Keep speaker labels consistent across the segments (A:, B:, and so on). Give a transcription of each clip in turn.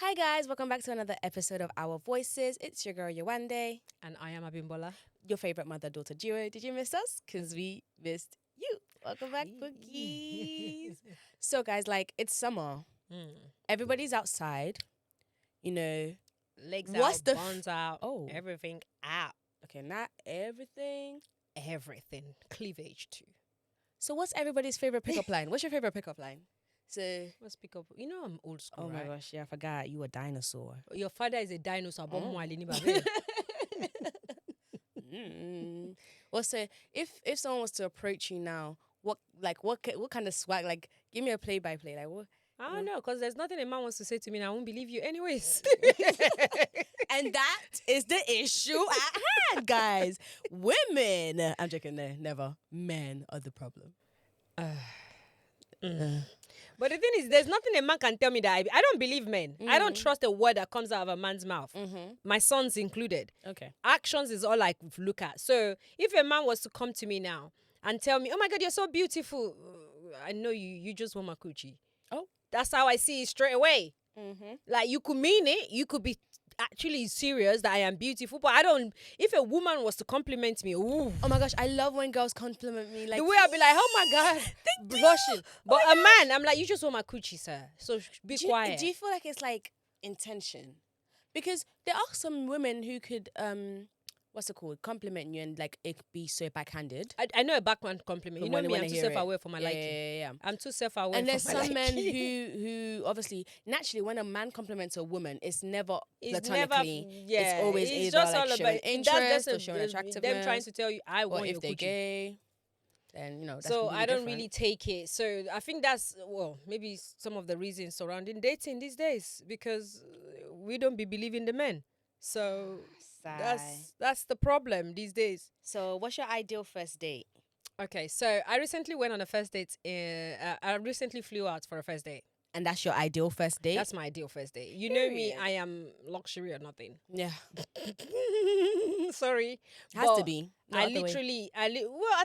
A: Hi guys, welcome back to another episode of Our Voices. It's your girl Yawande,
B: And I am Abimbola.
A: your favorite mother-daughter duo. Did you miss us? Because we missed you. Welcome back, Bookies. So guys, it's summer. Everybody's outside. You know,
B: Legs
A: what's
B: out,
A: the
B: buns out,
A: oh,
B: everything out.
A: okay, not everything.
B: Everything. Cleavage too.
A: So what's everybody's favorite pickup line? What's your favorite pickup line? So,
B: Let's pick up. You know I'm old school,
A: oh my
B: right?
A: gosh, yeah, I forgot you a dinosaur.
B: Your father is a dinosaur.
A: Oh. Well, so if someone was to approach you now, what kind of swag? Like, give me a play by play. Like what?
B: I don't know, because there's nothing a man wants to say to me and I won't believe you anyways.
A: And that is the issue at hand, guys. Women. I'm joking. There, never. Men are the problem.
B: But the thing is, there's nothing a man can tell me that I don't believe men. I don't trust a word that comes out of a man's mouth. My sons included.
A: Okay.
B: Actions is all I look at. So if a man was to come to me now and tell me, oh my God, you're so beautiful. I know you just want my coochie.
A: Oh.
B: That's how I see it straight away. Like, you could mean it. You could be actually serious that I am beautiful. But I don't, if a woman was to compliment me, ooh.
A: Oh my gosh, I love when girls compliment me. Like
B: The way I'll be like, oh my God, blushing. But a man, I'm like, you just want my coochie, sir. So be quiet.
A: Do you feel like it's like intention? Because there are some women who could what's it called? Compliment you and like it be so backhanded.
B: I know a backhand compliment. You know me, I'm too self-aware for my
A: Yeah,
B: liking.
A: yeah.
B: I'm too self-aware
A: And there's
B: for my
A: some
B: liking.
A: men who obviously naturally when a man compliments a woman, it's never
B: It's
A: platonically.
B: never,
A: It's always
B: it's
A: either
B: just
A: like
B: all
A: showing
B: about
A: interest or
B: that's
A: showing attractiveness.
B: them trying to tell you, I
A: or
B: want
A: if
B: your
A: they're
B: coochie.
A: gay, then that's
B: So
A: completely
B: I don't
A: different.
B: really take it. So I think that's, well, maybe some of the reasons surrounding dating these days, because we don't be believing the men. So that's the problem these days.
A: So what's your ideal first date?
B: Okay, so I recently went on a first date. I recently flew out for a first date.
A: And that's your ideal first date?
B: That's my ideal first date. You know me,
A: Period.
B: I am luxury or nothing.
A: Yeah.
B: Sorry.
A: Has to
B: but
A: be.
B: I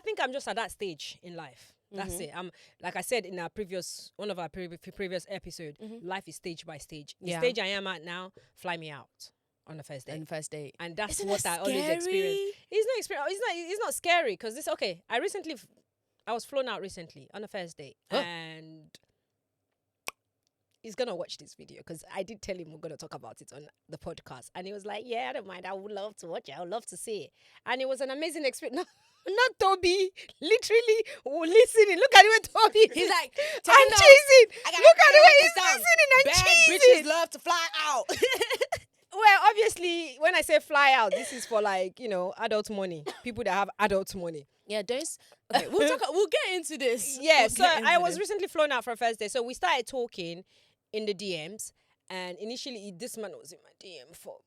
B: think I'm just at that stage in life. That's it. Like I said in one of our previous episode, life is stage by stage. The
A: Yeah.
B: stage I am at now, fly me out on the first date.
A: And first date.
B: And that's
A: Isn't
B: what
A: that
B: I always experience.
A: scary?
B: It's not experience. It's not scary, because this, okay, I was flown out recently on a first date, and he's gonna watch this video because I did tell him we're gonna talk about it on the podcast, and he was like, "Yeah, I don't mind. I would love to watch it. I would love to see it." And it was an amazing experience. Not Toby, literally listening. Look at the way Toby.
A: He's like,
B: I'm cheesing. Look at the way he's
A: down.
B: listening and
A: Bad
B: cheesing.
A: bitches love to fly out.
B: Well, obviously, when I say fly out, this is for adult money. People that have adult money.
A: Yeah, okay, we'll get into this.
B: Yeah,
A: We'll
B: so
A: get into
B: I was
A: this.
B: recently flown out for a first day. So we started talking in the DMs, and initially this man was in my DM for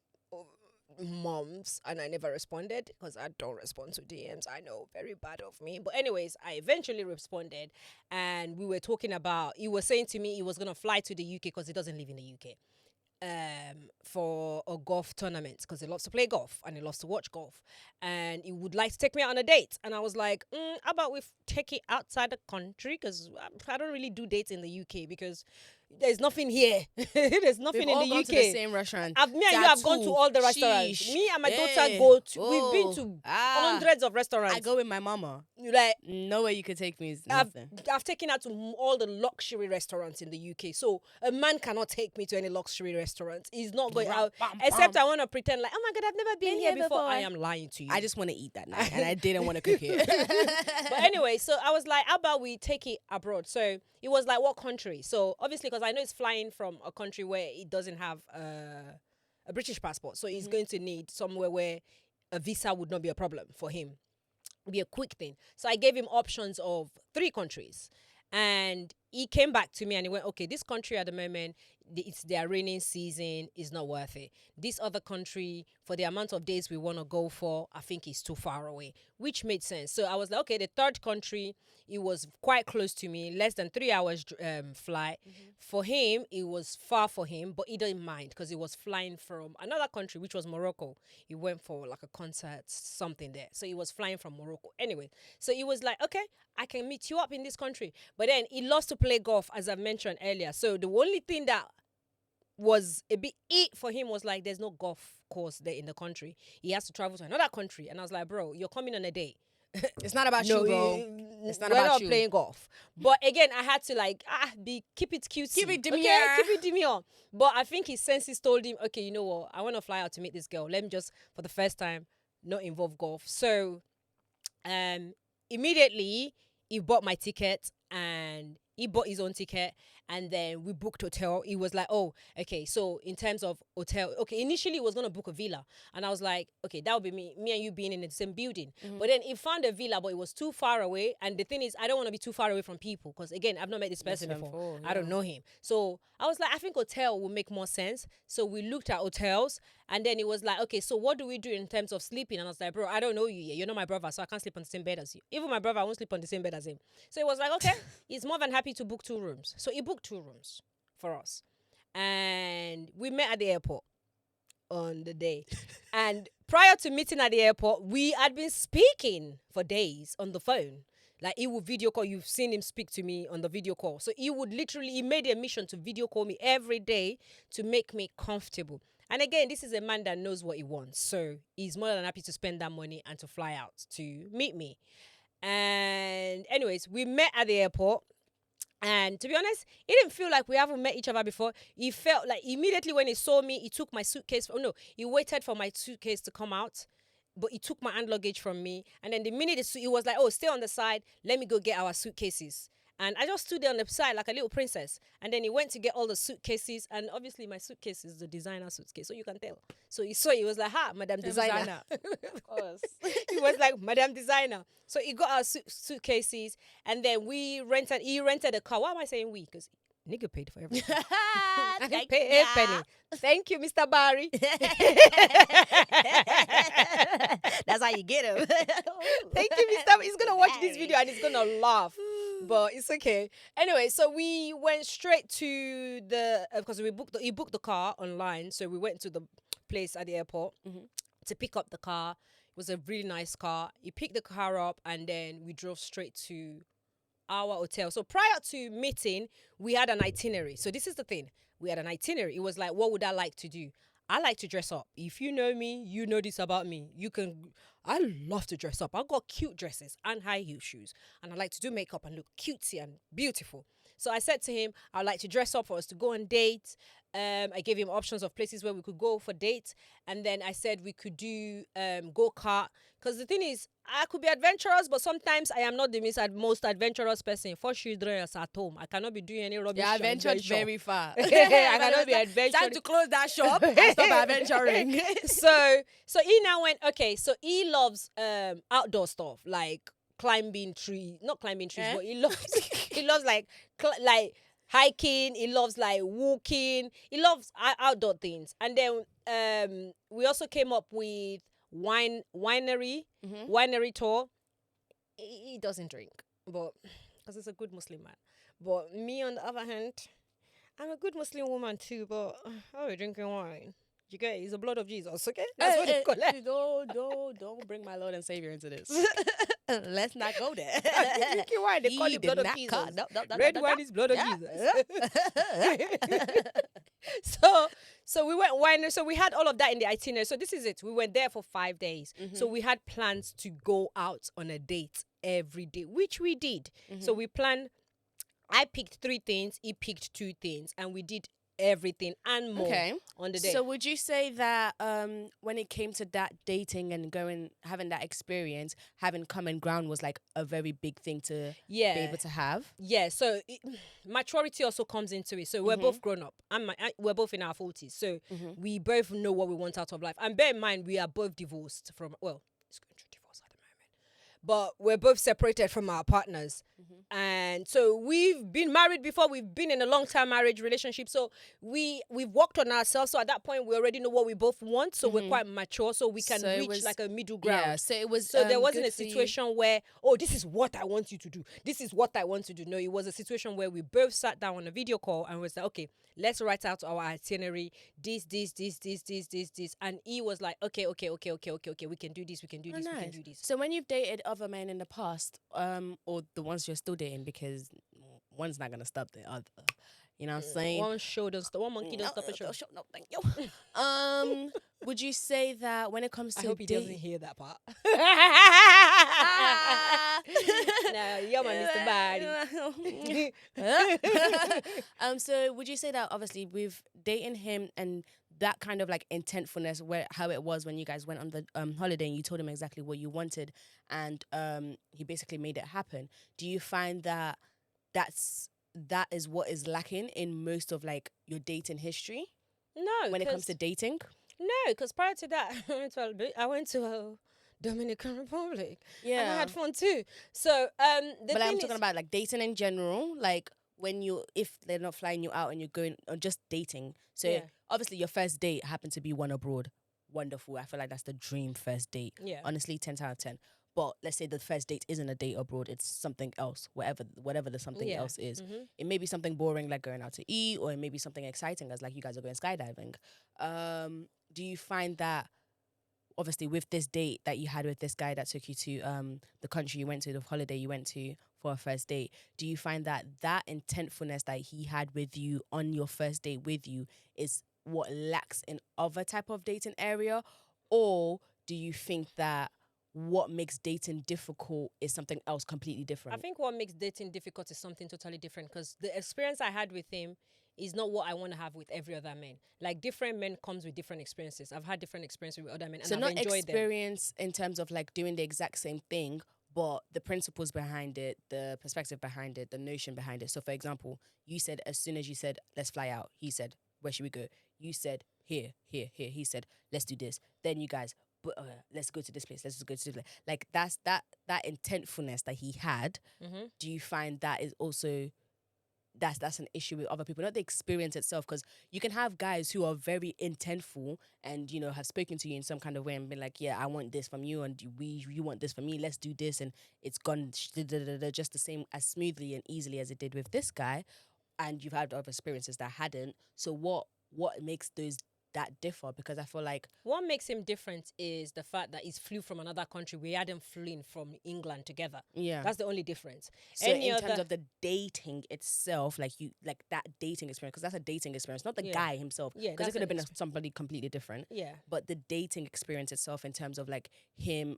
B: months, and I never responded because I don't respond to DMs. I know, very bad of me. But anyways, I eventually responded, and we were talking about, he was saying to me he was going to fly to the UK because he doesn't live in the UK. For a golf tournament, because he loves to play golf and he loves to watch golf, and he would like to take me out on a date. And I was like, how about we take it outside the country, because I don't really do dates in the UK because there's nothing here. There's nothing
A: We've all
B: in the
A: gone
B: UK.
A: to the same restaurant.
B: Me and you have gone to all the restaurants.
A: Sheesh.
B: Me and my daughter
A: Yeah.
B: we've been to hundreds of restaurants.
A: I go with my mama.
B: Like,
A: Nowhere you could take me is
B: I've
A: nothing.
B: taken her to all the luxury restaurants in the UK. So a man cannot take me to any luxury restaurant. He's not going out. Except I want to pretend like, oh my God, I've never been here before. I am lying to you.
A: I just want to eat that night, and I didn't want to cook it.
B: But anyway, so I was like, how about we take it abroad? So it was like, what country? So obviously, because I know it's flying from a country where it doesn't have a British passport. So he's going to need somewhere where a visa would not be a problem for him. Be a quick thing. So I gave him options of 3 countries, and he came back to me and he went, okay, this country at the moment, it's their raining season, is not worth it. This other country, for the amount of days we want to go for, I think it's too far away, which made sense. So I was like, okay, the third country, it was quite close to me, less than 3 hours flight. For him, it was far for him, but he didn't mind because he was flying from another country, which was Morocco. He went for like a concert, something there. So he was flying from Morocco. Anyway, so he was like, okay, I can meet you up in this country. But then he loves to play golf, as I mentioned earlier. So the only thing that was a bit for him was like, there's no golf course there in the country. He has to travel to another country. And I was like, bro, you're coming on a date.
A: It's not about you, bro. It's not
B: we're
A: about
B: not
A: you.
B: playing golf. But again, I had to like keep it cutesy.
A: Keep it demure.
B: Okay, keep it demure. But I think his senses told him, okay, you know what? I want to fly out to meet this girl. Let me just, for the first time, not involve golf. So immediately he bought my ticket and he bought his own ticket, and then we booked hotel. He was like, oh, okay, so in terms of hotel, okay, initially he was going to book a villa, and I was like, okay, that would be me and you being in the same building. But then he found a villa, but it was too far away, and the thing is, I don't want to be too far away from people, because again, I've not met this person before. I don't know him. So I was like, I think hotel will make more sense. So we looked at hotels, and then it was like, okay, so what do we do in terms of sleeping? And I was like, bro, I don't know you yet. You're not my brother, so I can't sleep on the same bed as you. Even my brother, I won't sleep on the same bed as him. So it was like, okay, he's more than happy to book 2 rooms. So he booked 2 rooms for us. And we met at the airport on the day. And prior to meeting at the airport, we had been speaking for days on the phone. Like, he would video call. You've seen him speak to me on the video call. So he would literally, he made a mission to video call me every day to make me comfortable. And again, this is a man that knows what he wants. So he's more than happy to spend that money and to fly out to meet me. And anyways, we met at the airport. And to be honest, it didn't feel like we haven't met each other before. He felt like immediately when he saw me, he took my suitcase. Oh no, he waited for my suitcase to come out. But he took my hand luggage from me. And then the minute he was like, oh, stay on the side. Let me go get our suitcases. And I just stood there on the side like a little princess. And then he went to get all the suitcases. And obviously my suitcase is the designer suitcase, so you can tell. So he saw it, he was like, ha, Madam Designer.
A: Of course.
B: He was like, Madam Designer. So he got our suitcases. And then he rented a car. Why am I saying we? Because nigga paid for everything. I didn't pay a penny. Thank you, Mr. Barry.
A: That's how you get him.
B: Thank you, Mr. He's going to watch this video and he's going to laugh. But it's okay. Anyway, so we went straight to because he booked the car online. So we went to the place at the airport to pick up the car. It was a really nice car. He picked the car up and then we drove straight to our hotel. So prior to meeting, we had an itinerary. So this is the thing. We had an itinerary. It was like, what would I like to do? I like to dress up. If you know me, you know this about me. I love to dress up. I've got cute dresses and high heel shoes. And I like to do makeup and look cutesy and beautiful. So I said to him, I'd like to dress up for us to go on dates. I gave him options of places where we could go for dates. And then I said we could do go-kart. Because the thing is, I could be adventurous, but sometimes I am not the most adventurous person. 4 children at home. I cannot be doing any rubbish.
A: Yeah, adventured very far.
B: I cannot be adventurous.
A: Time to close that shop and stop adventuring.
B: So he now went, okay, so he loves outdoor stuff, like climbing trees. Not climbing trees, but he loves like hiking. He loves like walking. He loves outdoor things. And then we also came up with winery tour. He doesn't drink, but because he's a good Muslim man. But me, on the other hand, I'm a good Muslim woman too. But we're drinking wine. You get it? It's the blood of Jesus, okay? That's what you call it.
A: Don't bring my Lord and Savior into this. Let's not go there.
B: Drinking wine, they call it blood of Jesus. Red wine is blood of Jesus. So we went winery. So we had all of that in the itinerary. So this is it. We went there for 5 days. So we had plans to go out on a date every day, which we did. So we planned. I picked 3 things. He picked 2 things, and we did everything and more on the day.
A: So would you say that when it came to that dating and having that experience, having common ground was like a very big thing to be able to have?
B: Yeah. So maturity also comes into it. So we're both grown up. We're both in our 40s. So we both know what we want out of life. And bear in mind, we are both divorced from, it's going through divorce at the moment. But we're both separated from our partners. And so we've been married before. We've been in a long-term marriage relationship. So we've worked on ourselves. So at that point, we already know what we both want. So we're quite mature. So we can reach like a middle ground.
A: Yeah, so it was.
B: So there wasn't a situation where, this is what I want you to do. This is what I want to do. No, it was a situation where we both sat down on a video call and was like, okay, let's write out our itinerary. This. And he was like, okay. We can do this. We can do this. We can do this.
A: So when you've dated other men in the past, or the ones you're still dating, because one's not gonna stop the other, You know what I'm saying?
B: One show does one monkey does stop a show.
A: No, thank you. Would you say that when it comes to
B: I hope he doesn't
A: dating?
B: hear that part.
A: Ah!
B: No, you're my Mr. Body.
A: So would you say that obviously with dating him and that kind of like intentfulness, where how it was when you guys went on the holiday and you told him exactly what you wanted, and he basically made it happen. Do you find that that is what is lacking in most of like your dating history
B: No,
A: when it comes to dating?
B: no, because prior to that, I went to Dominican Republic, and I
A: Yeah.
B: had fun too. So the
A: But
B: thing
A: I'm
B: is,
A: talking about like dating in general, like when you if they're not flying you out and you're going or just dating. So
B: Yeah.
A: obviously your first date happened to be one abroad. Wonderful. I feel like that's the dream first date.
B: Yeah.
A: Honestly, 10 out of 10. But let's say the first date isn't a date abroad, it's something else, whatever the something
B: Yeah.
A: else is.
B: Mhm.
A: It may be something boring like going out to eat, or it may be something exciting as like you guys are going skydiving. Do you find that obviously with this date that you had with this guy that took you to the country you went to, the holiday you went to for a first date, do you find that that intentfulness that he had with you on your first date with you is what lacks in other type of dating area? Or do you think that what makes dating difficult is something else completely
B: I
A: different?
B: think what makes dating difficult is something totally different, because the experience I had with him is not what I want to have with every other man. Like, different men comes with different experiences. I've had different experiences with other men, and
A: So
B: I've
A: not
B: enjoyed them.
A: experience in terms of like doing the exact same thing, but the principles behind it, the perspective behind it, the notion behind it. So for example, you said as soon as you said let's fly out, he said where should we go? You said here, here, here. He said let's do this. Then you guys, but let's go to this place. Let's just go to this place. Like that's that intentfulness that he had.
B: Mm-hmm.
A: Do you find that is also that's an issue with other people, not the experience itself? Because you can have guys who are very intentful and you know have spoken to you in some kind of way and been like, yeah, I want this from you and you want this from me, let's do this, and it's gone just the same as smoothly and easily as it did with this guy, and you've had other experiences that hadn't. So what makes those that differ? Because I feel like
B: What makes him different is the fact that he's flew from another country. We hadn't flown from England together.
A: yeah.
B: That's the only difference.
A: So
B: Any
A: in terms
B: other-
A: of the dating itself, like you like that dating experience, because that's a dating experience, not the
B: Yeah.
A: guy himself.
B: Yeah,
A: Because it
B: that's
A: could have
B: an
A: been somebody completely different.
B: Yeah.
A: But the dating experience itself, in terms of like him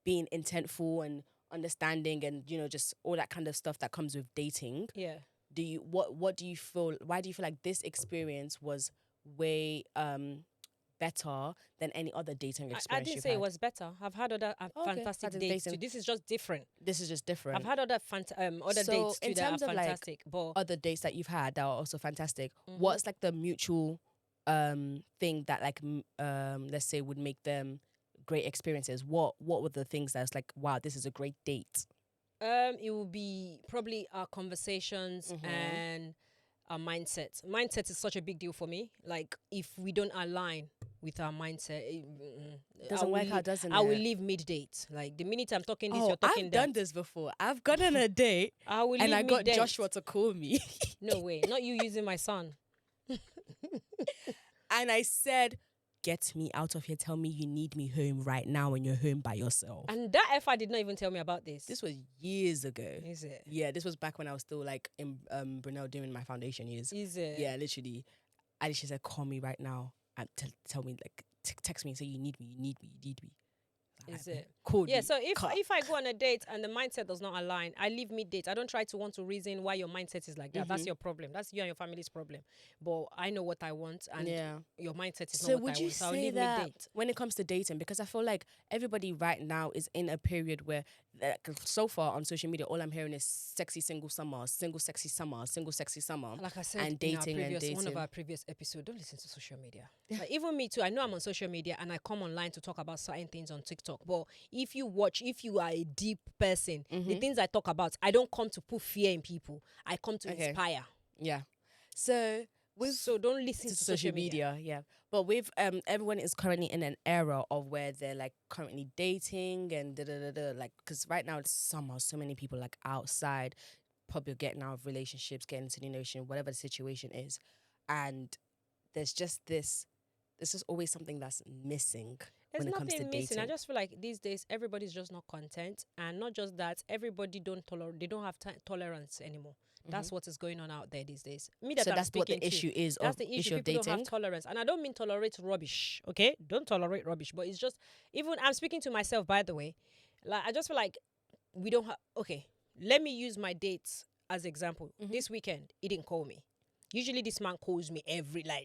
A: being intentful and understanding and you know just all that kind of stuff that comes with dating.
B: Yeah.
A: Do you what do you feel? Why do you feel like this experience was way better than any other dating experience?
B: I didn't
A: you've
B: say
A: had?
B: it was better. I've had other
A: Okay,
B: fantastic
A: fantastic
B: dates
A: dating.
B: too. This is just different.
A: This is just different.
B: I've had other other
A: So,
B: dates
A: in
B: too that
A: terms
B: are
A: of, like,
B: fantastic. But
A: other dates that you've had that are also fantastic.
B: Mhm.
A: What's like the mutual thing that like let's say would make them great experiences? What were the things that's like, wow, this is a great date?
B: it will be probably our conversations
A: Mhm.
B: and our mindset. Mindset is such a big deal for me. Like, if we don't align with our mindset,
A: It doesn't work out, doesn't
B: I will
A: it?
B: leave mid date. Like, the minute I'm talking this,
A: Oh,
B: you're talking
A: I've
B: that.
A: done this before. I've gone on a date
B: I will
A: and
B: leave
A: I got
B: mid-date.
A: Joshua to call me.
B: No way. Not you using my son.
A: And I said, get me out of here. Tell me you need me home right now and you're home by yourself.
B: And that FI did not even tell me about this.
A: This was years ago.
B: Is it?
A: Yeah, this was back when I was still like in Brunel doing my foundation years.
B: Is it?
A: Yeah, literally. And she said, call me right now and tell me, like, text me and say, you need me.
B: Is
A: Alright,
B: it?
A: call
B: Yeah,
A: me.
B: so if
A: Cut.
B: I go on a date and the mindset does not align, I leave mid date. I don't try to want to reason why your mindset is like that. That's
A: Mhm.
B: your problem. That's you and your family's problem. But I know what I want, and
A: Yeah.
B: your mindset is
A: So
B: not what
A: would
B: I
A: you
B: want. So I'll
A: say
B: leave
A: that
B: mid date.
A: when it comes to dating, because I feel like everybody right now is in a period where, like, so far on social media, all I'm hearing is sexy single summer, single sexy summer, single sexy summer.
B: Like I said,
A: and
B: in our
A: dating and
B: previous, one of
A: dating.
B: our previous episodes, don't listen to social media. Like, even me too. I know I'm on social media and I come online to talk about certain things on TikTok. But if you are a deep person, the
A: Mhm.
B: things I talk about, I don't come to put fear in people. I come to
A: Okay.
B: inspire.
A: Yeah. So
B: So don't listen to social media.
A: yeah. But with everyone is currently in an era of where they're like currently dating and like, because right now it's summer, so many people like outside, probably getting out of relationships, getting into the notion, whatever the situation is, and there's just always something that's missing
B: There's
A: when it comes to
B: nothing missing.
A: dating.
B: I just feel like these days everybody's just not content, and not just that, everybody don't have tolerance anymore. That's what is going on out there these days. Me that
A: So
B: I'm
A: that's what the
B: speaking to,
A: issue is.
B: that's
A: Of
B: the issue.
A: issue of
B: People don't
A: dating.
B: have tolerance, and I don't mean tolerate rubbish. Okay, don't tolerate rubbish, but it's just, even I'm speaking to myself, by the way. Like, I just feel like we don't have. Okay, let me use my dates as example. This weekend, he didn't call me. Usually, this man calls me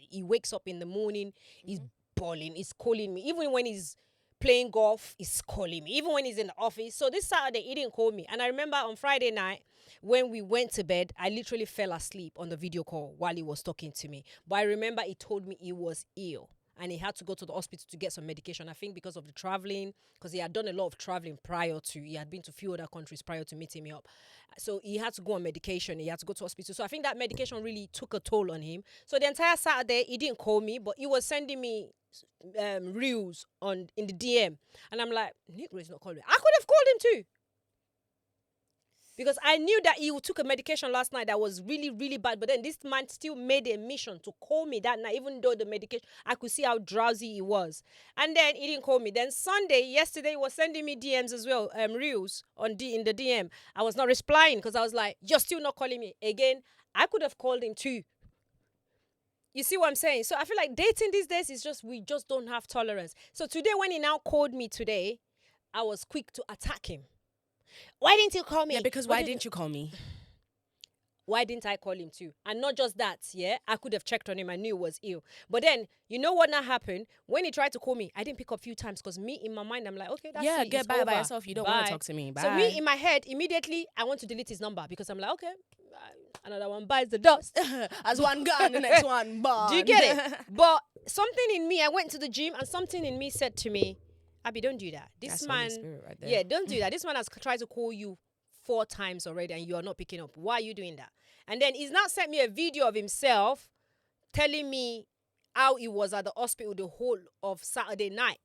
B: he wakes up in the morning, he's bawling, he's calling me. Even when he's playing golf, he's calling me. Even when he's in the office. So this Saturday, he didn't call me. And I remember on Friday night, when we went to bed, I literally fell asleep on the video call while he was talking to me. But I remember he told me he was ill and he had to go to the hospital to get some medication. I think because of the traveling, because he had done a lot of traveling prior to, he had been to a few other countries prior to meeting me up. So he had to go on medication. He had to go to hospital. So I think that medication really took a toll on him. So the entire Saturday, he didn't call me, but he was sending me reels in the DM. And I'm like, Negro is not calling me. I could have called him too. Because I knew that he took a medication last night that was really, really bad. But then this man still made a mission to call me that night, even though the medication, I could see how drowsy he was. And then he didn't call me. Then yesterday, he was sending me DMs as well, reels in the DM. I was not replying because I was like, you're still not calling me. Again, I could have called him too. You see what I'm saying? So I feel like dating these days is we just don't have tolerance. So today, when he now called me today, I was quick to attack him. Why didn't you call me?
A: Yeah, because why didn't you call me?
B: Why didn't I call him too? And not just that, yeah, I could have checked on him. I knew he was ill. But then, you know what now happened? When he tried to call me, I didn't pick up a few times because me, in my mind, I'm like, okay, that's it.
A: Get
B: it's
A: by
B: over.
A: yourself. You don't want to talk to me. Bye.
B: So me, in my head, immediately, I want to delete his number because I'm like, okay, another one bites the dust.
A: As one gone, the next one born.
B: Do you get it? But something in me, I went to the gym and something in me said to me, Abby, don't do that. This
A: That's
B: man,
A: Holy Spirit right there.
B: yeah, don't do that. This man has tried to call you 4 times already and you are not picking up. Why are you doing that? And then he's now sent me a video of himself telling me how he was at the hospital the whole of Saturday night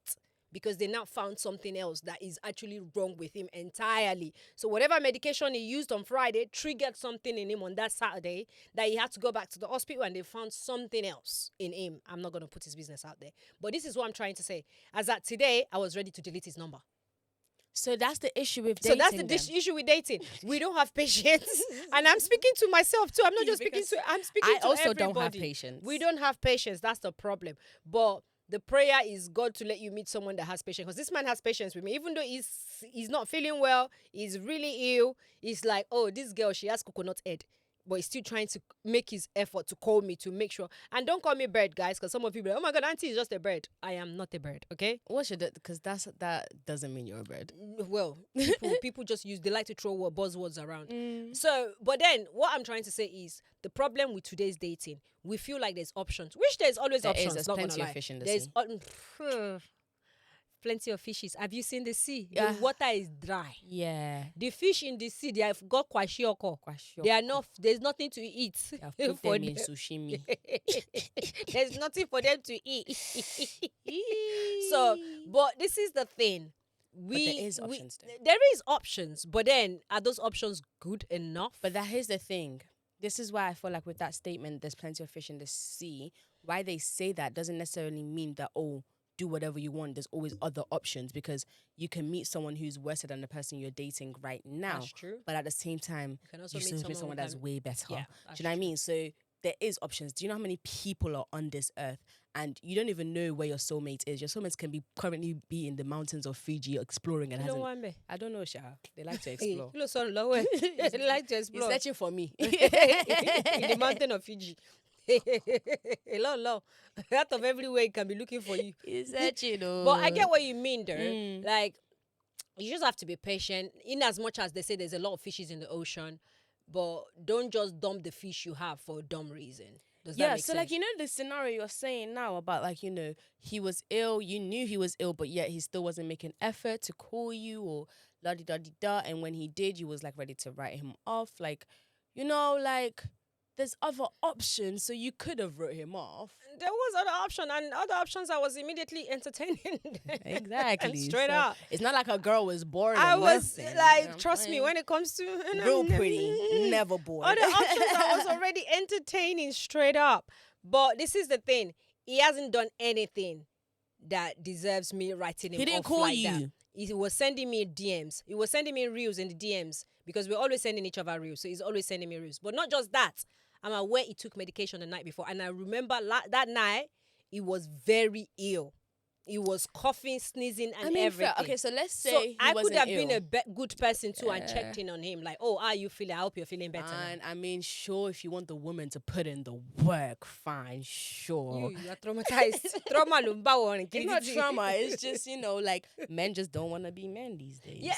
B: because they now found something else that is actually wrong with him entirely. So whatever medication he used on Friday triggered something in him on that Saturday that he had to go back to the hospital and they found something else in him. I'm not going to put his business out there. But this is what I'm trying to say. As at today, I was ready to delete his number.
A: So that's the issue with dating.
B: So that's the issue with dating. We don't have patience. And I'm speaking to myself too. I'm not just speaking to
A: I also
B: everybody.
A: don't have patience.
B: We don't have patience. That's the problem. But the prayer is God to let you meet someone that has patience. Because this man has patience with me. Even though he's not feeling well, he's really ill. He's like, oh, this girl, she has coconut head. But he's still trying to make his effort to call me to make sure. And don't call me bird, guys, because some of you be like, oh my God, auntie is just a bird. I am not a bird, okay?
A: What should it? Because that doesn't mean you're a bird.
B: Well, people just they like to throw buzzwords around. So, but then what I'm trying to say is the problem with today's dating, we feel like there's options, which there's always options.
A: There's
B: not
A: plenty
B: gonna
A: of
B: lie.
A: fish in the
B: There's
A: sea.
B: Plenty of fishes. Have you seen the sea?
A: Yeah.
B: The water is dry.
A: Yeah.
B: The fish in the sea, they have got kwashiorkor. They are not. There's nothing to eat.
A: I've put them in sushimi.
B: There's nothing for them to eat. So, but this is the thing.
A: There is options.
B: There is options, but then are those options good enough?
A: But here's the thing. This is why I feel like with that statement, there's plenty of fish in the sea. Why they say that doesn't necessarily mean that, oh, do whatever you want. There's always other options because you can meet someone who's worse than the person you're dating right now.
B: That's true.
A: But at the same time, you can also meet someone that's way better.
B: Yeah,
A: do you know what I mean? So there is options. Do you know how many people are on this earth? And you don't even know where your soulmate is. Your soulmates can currently be in the mountains of Fiji exploring and hasn't. I don't know, Sha. They like to explore.
B: They like to explore.
A: He's searching for me.
B: In the mountain of Fiji. Hello. Out of everywhere he can be looking for you.
A: He's searching.
B: But I get what you mean though. Like, you just have to be patient. In as much as they say there's a lot of fishes in the ocean, but don't just dump the fish you have for a dumb reason. Does that make sense?
A: Like, you know, the scenario you're saying now about, like, you know, he was ill, you knew he was ill, but yet he still wasn't making effort to call you or la-di-da-di-da. And when he did, you was, like, ready to write him off. Like, you know, like, there's other options, so you could have wrote him off.
B: There was other option, and other options I was immediately entertaining.
A: Exactly.
B: And straight up.
A: It's not like a girl was bored.
B: I was
A: nothing,
B: like, trust me, when it comes to
A: real pretty, never bored.
B: Other options I was already entertaining straight up. But this is the thing. He hasn't done anything that deserves me writing him off.
A: He didn't call
B: like
A: you.
B: That. he was sending me DMs. He was sending me reels in the DMs because we're always sending each other reels. So he's always sending me reels. But not just that. I'm aware he took medication the night before. And I remember that night, he was very ill. He was coughing, sneezing, and everything.
A: Okay, so let's say
B: so
A: he
B: I could
A: wasn't
B: have
A: ill.
B: been a good person too and checked in on him. Like, oh, how are you feeling? I hope you're feeling better now.
A: And I mean, sure, if you want the woman to put in the work, fine, sure.
B: You are traumatized. Trauma number one.
A: It's not trauma. It's just, like, men just don't want to be men these days.
B: Yeah,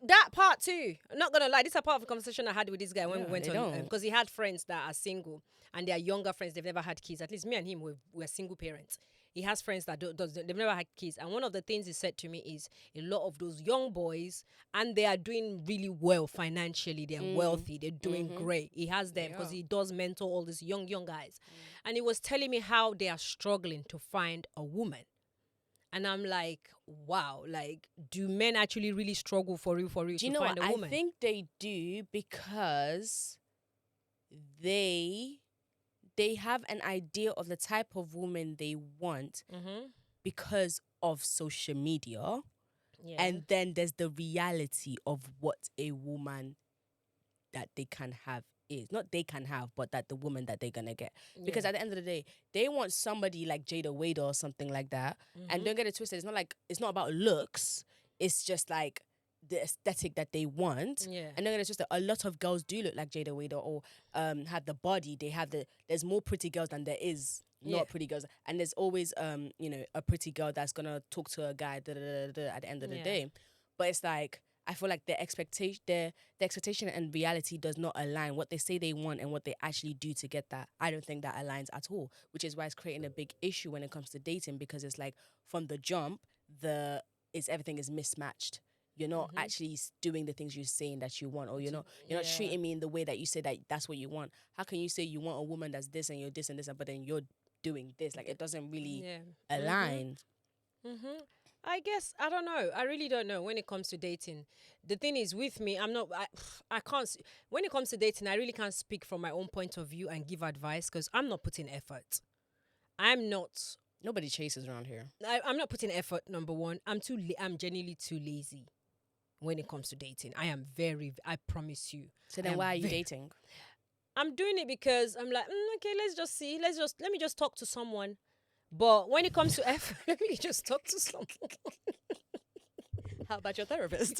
B: that part too. I'm not gonna lie, this is a part of a conversation I had with this guy when we went
A: they
B: on,
A: don't.
B: because he had friends that are single and they are younger friends. They've never had kids. At least me and him, we're single parents. He has friends that they've never had kids, and one of the things he said to me is a lot of those young boys, and they are doing really well financially. They're wealthy. They're doing great. He has them because he does mentor all these young guys, and he was telling me how they are struggling to find a woman. And I'm like, wow, like, do men actually really struggle for real
A: Do you
B: to
A: know
B: find
A: what?
B: a woman?
A: I think they do because they have an idea of the type of woman they want because of social media.
B: Yeah.
A: And then there's the reality of what a woman that they can have is. Not they can have, but that the woman that they're going to get. Because at the end of the day, they want somebody like Jada Wader or something like that. And don't get it twisted. It's not about looks. It's just like the aesthetic that they want.
B: Yeah.
A: And don't get it twisted. A lot of girls do look like Jada Wader or have the body. There's more pretty girls than there is not pretty girls. And there's always, a pretty girl that's going to talk to a guy at the end of the day. But it's like, I feel like the expectation and reality does not align. What they say they want and what they actually do to get that, I don't think that aligns at all. Which is why it's creating a big issue when it comes to dating, because it's like from the jump, everything is mismatched. You're not actually doing the things you're saying that you want, or you're not treating me in the way that you say that's what you want. How can you say you want a woman that's this and you're this and this, but then you're doing this? Like, it doesn't really align.
B: I guess, I don't know. I really don't know when it comes to dating. The thing is, with me, I can't, when it comes to dating, I really can't speak from my own point of view and give advice because I'm not putting effort.
A: Nobody chases around here.
B: I'm not putting effort, number one. I'm genuinely too lazy when it comes to dating. I am I promise you.
A: So then why are you dating?
B: I'm doing it because I'm like, okay, let me just talk to someone. But when it comes to effort, let me just talk to someone.
A: How about your therapist?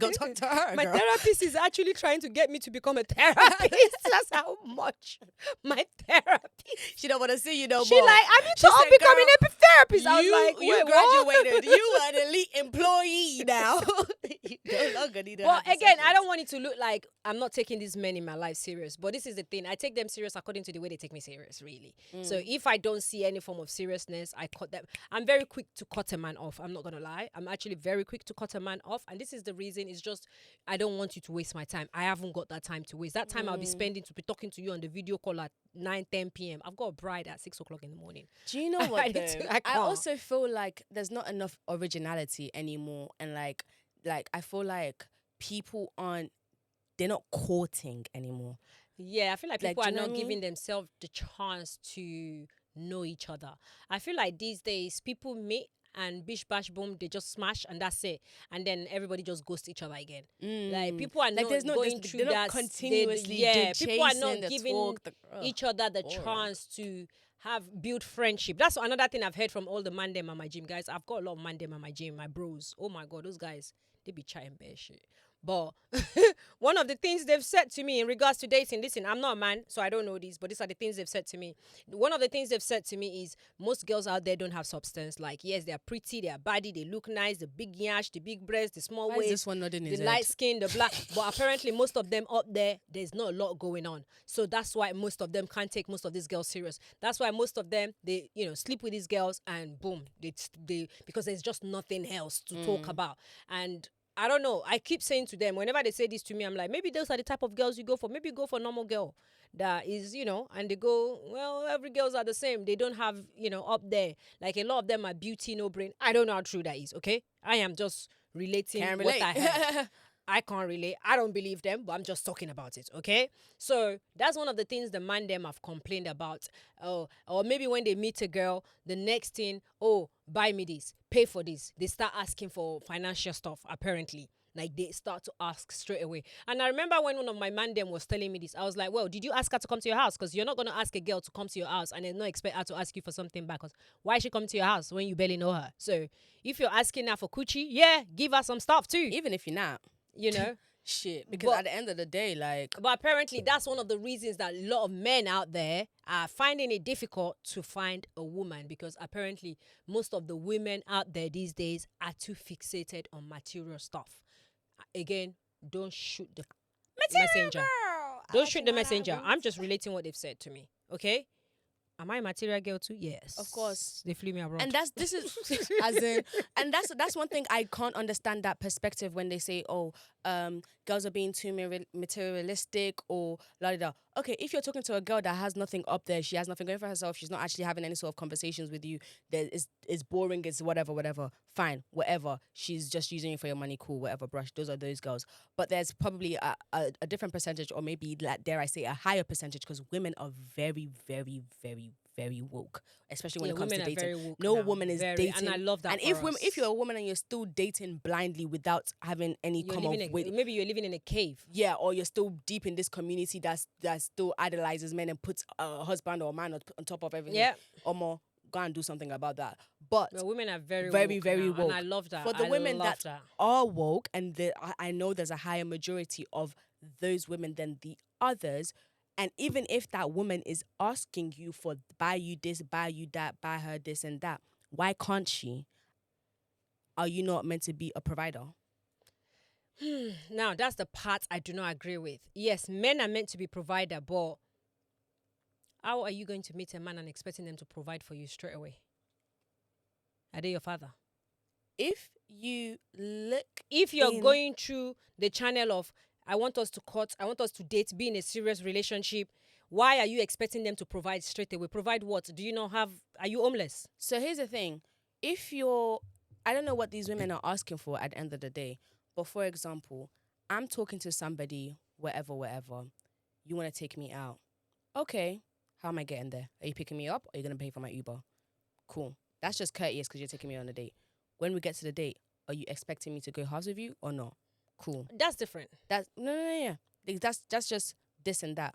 A: Go talk to her.
B: My
A: girl.
B: therapist is actually trying to get me to become a therapist. That's how much my therapist.
A: She don't want to see you no more.
B: She like, I need to start becoming a therapist. I was like,
A: you graduated. You are an elite employee now. You no longer need to
B: Well,
A: have
B: again,
A: sessions.
B: I don't want it to look like I'm not taking these men in my life serious. But this is the thing. I take them serious according to the way they take me serious, really. So if I don't see any form of seriousness, I cut them. I'm very quick to cut a man off. I'm not going to lie. I'm actually very quick to cut a man off. And this is the reason. It's just, I don't want you to waste my time. I haven't got that time to waste. That time I'll be spending to be talking to you on the video call at 9, 10 p.m. I've got a bride at 6 o'clock in the morning.
A: Do you know what, though? I
B: can't.
A: also feel like there's not enough originality anymore. And like I feel like people they're not courting anymore.
B: Yeah, I feel like people
A: do
B: are
A: you know
B: not
A: what I mean?
B: giving themselves the chance to know each other. I feel like these days people meet and bish bash boom, they just smash and that's it. And then everybody just ghosts each other again. Like people are not going through
A: they're
B: that.
A: not continuously
B: people are
A: chasing
B: not
A: the
B: giving
A: talk,
B: each other the chance to build friendship. That's another thing I've heard from all the man them at my gym, guys. I've got a lot of man them at my gym, my bros. Oh my God, those guys, they be chatting bare shit. But one of the things they've said to me in regards to dating, listen, I'm not a man, so I don't know this, but these are the things they've said to me. One of the things they've said to me is most girls out there don't have substance. Like, yes, they're pretty, they're body, they look nice, the big yash, the big breasts, the small
A: Why
B: waist,
A: is this one nodding his
B: the
A: head?
B: light skin, the black. But apparently most of them up there's not a lot going on. So that's why most of them can't take most of these girls serious. That's why most of them, they, sleep with these girls and boom, they because there's just nothing else to talk about. And I don't know. I keep saying to them, whenever they say this to me, I'm like, maybe those are the type of girls you go for. Maybe you go for a normal girl that is, and they go, well, every girls are the same. They don't have, up there. Like a lot of them are beauty, no brain. I don't know how true that is, okay? I am just relating
A: Can't
B: what
A: relate.
B: I heard. I can't relate. I don't believe them, but I'm just talking about it, okay? So that's one of the things the man them have complained about. Oh, or maybe when they meet a girl, the next thing, oh, buy me this, pay for this. They start asking for financial stuff, apparently. Like they start to ask straight away. And I remember when one of my man them was telling me this, I was like, well, did you ask her to come to your house? Because you're not going to ask a girl to come to your house and then not expect her to ask you for something back. Because why is she coming to your house when you barely know her? So if you're asking her for coochie, yeah, give her some stuff too.
A: Even if you're not.
B: You know?
A: Shit. Because at the end of the day, like...
B: But apparently that's one of the reasons that a lot of men out there are finding it difficult to find a woman, because apparently most of the women out there these days are too fixated on material stuff. Again, don't shoot the messenger.
A: Girl.
B: Don't shoot the messenger. I'm just relating what they've said to me. Okay? Am I a material girl too? Yes.
A: Of course.
B: They flew me abroad.
A: And this is as in, and that's one thing I can't understand, that perspective when they say, oh, girls are being too materialistic or la da da. Okay, if you're talking to a girl that has nothing up there, she has nothing going for herself, she's not actually having any sort of conversations with you, that is boring, is whatever, fine, whatever. She's just using you for your money, cool, whatever, brush. Those are those girls. But there's probably a different percentage, or maybe, like, dare I say, a higher percentage, because women are very, very, very, very woke, especially when it comes to dating. No woman is dating,
B: and I love that.
A: And if you're a woman and you're still dating blindly without having any
B: maybe you're living in a cave.
A: Yeah, or you're still deep in this community that still idolizes men and puts a husband or a man on top of everything.
B: Yeah,
A: or more. Go and do something about that. But
B: women are very,
A: very,
B: woke
A: very
B: now,
A: woke.
B: and I love that.
A: For the women that are woke, and I know there's a higher majority of those women than the others. And even if that woman is asking you for buy you this, buy you that, buy her this and that, why can't she? Are you not meant to be a provider?
B: Now, that's the part I do not agree with. Yes, men are meant to be provider, but how are you going to meet a man and expecting them to provide for you straight away? Are they your father?
A: If you're
B: going through the channel of, I want us to cut, I want us to date, be in a serious relationship, why are you expecting them to provide straight away? Provide what? Do you not have, are you homeless?
A: So here's the thing. I don't know what these women are asking for at the end of the day, but for example, I'm talking to somebody, wherever, you want to take me out. Okay, how am I getting there? Are you picking me up, or are you going to pay for my Uber? Cool. That's just courteous because you're taking me on a date. When we get to the date, are you expecting me to go house with you or not? Cool.
B: That's different.
A: No. That's just this and that.